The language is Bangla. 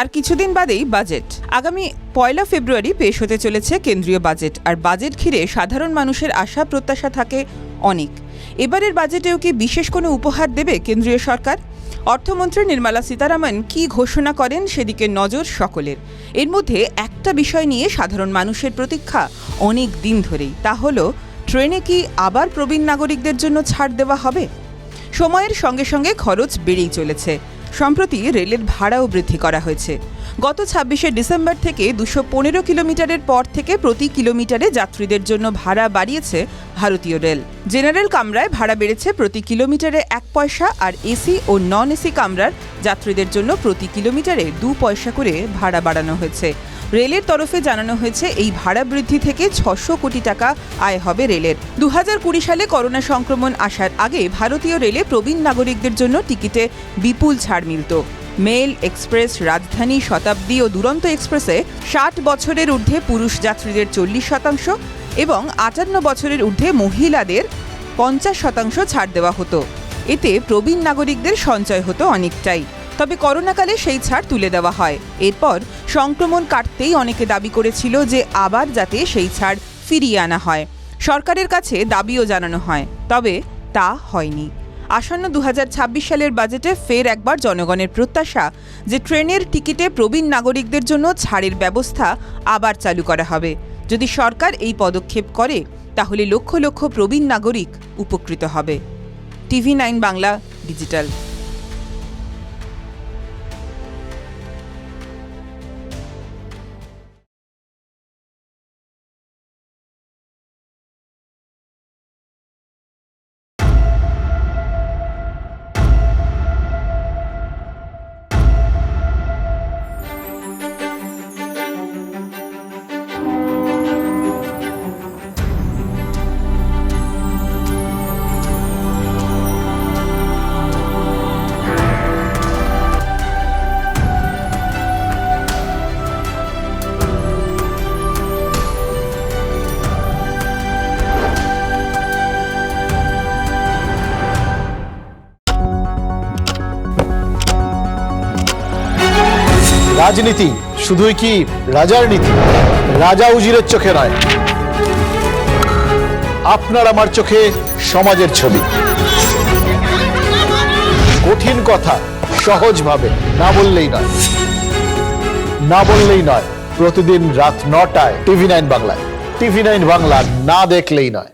আর কিছুদিন বাদেই বাজেট। আগামী 1 ফেব্রুয়ারি পেশ হতে চলেছে কেন্দ্রীয় বাজেট। আর বাজেট ঘিরে সাধারণ মানুষের আশা প্রত্যাশা থাকে অনেক। এবারের বাজেটেও কি বিশেষ কোনো উপহার দেবে কেন্দ্রীয় সরকার? অর্থমন্ত্রী নির্মলা সীতারামন কি ঘোষণা করেন সেদিকে নজর সকলের। এর মধ্যে একটা বিষয় নিয়ে সাধারণ মানুষের প্রতীক্ষা অনেক দিন ধরেই, তা হলো ট্রেনে কি আবার প্রবীণ নাগরিকদের জন্য ছাড় দেওয়া হবে? সময়ের সঙ্গে সঙ্গে খরচ বেড়েই চলেছে। সম্প্রতি রেলের ভাড়াও বৃদ্ধি করা হয়েছে। গত 26শে ডিসেম্বর থেকে 215 কিলোমিটারের পর থেকে প্রতি কিলোমিটারে যাত্রীদের জন্য ভাড়া বাড়িয়েছে ভারতীয় রেল। জেনারেল কামরায় ভাড়া বেড়েছে প্রতি কিলোমিটারে 1 পয়সা, আর এসি ও নন এসি কামরার যাত্রীদের জন্য প্রতি কিলোমিটারে 2 পয়সা করে ভাড়া বাড়ানো হয়েছে। রেলের তরফে জানানো হয়েছে এই ভাড়া বৃদ্ধি থেকে 600 কোটি টাকা আয় হবে রেলের। 2020 সালে করোনা সংক্রমণ আসার আগে ভারতীয় রেলে প্রবীণ নাগরিকদের জন্য টিকিটে বিপুল ছাড় মিলত। মেল, এক্সপ্রেস, রাজধানী, শতাব্দী ও দুরন্ত এক্সপ্রেসে 60 বছরের ঊর্ধ্বে পুরুষ যাত্রীদের 40% এবং 58 বছরের ঊর্ধ্বে মহিলাদের 50% ছাড় দেওয়া হতো। এতে প্রবীণ নাগরিকদের সঞ্চয় হতো অনেকটাই। তবে করোনাকালে সেই ছাড় তুলে দেওয়া হয়। এরপর সংক্রমণ কাটতেই অনেকে দাবি করেছিল যে আবার যাতে সেই ছাড় ফিরিয়ে আনা হয়। সরকারের কাছে দাবিও জানানো হয়, তবে তা হয়নি। আসন্ন 2026 সালের বাজেটে ফের একবার জনগণের প্রত্যাশা যে ট্রেনের টিকিটে প্রবীণ নাগরিকদের জন্য ছাড়ের ব্যবস্থা আবার চালু করা হবে। যদি সরকার এই পদক্ষেপ করে তাহলে লক্ষ লক্ষ প্রবীণ নাগরিক উপকৃত হবে। TV9 Bangla digital. রাজনীতি শুধুই কি রাজার নীতি? রাজা উজিরের চোখে নয়, আপনার আমার চোখে সমাজের ছবি। কঠিন কথা সহজভাবে না বললেই নয়, না বললেই নয়। প্রতিদিন রাত 9টায় TV9 বাংলায়। TV9 বাংলা না দেখলেই নয়।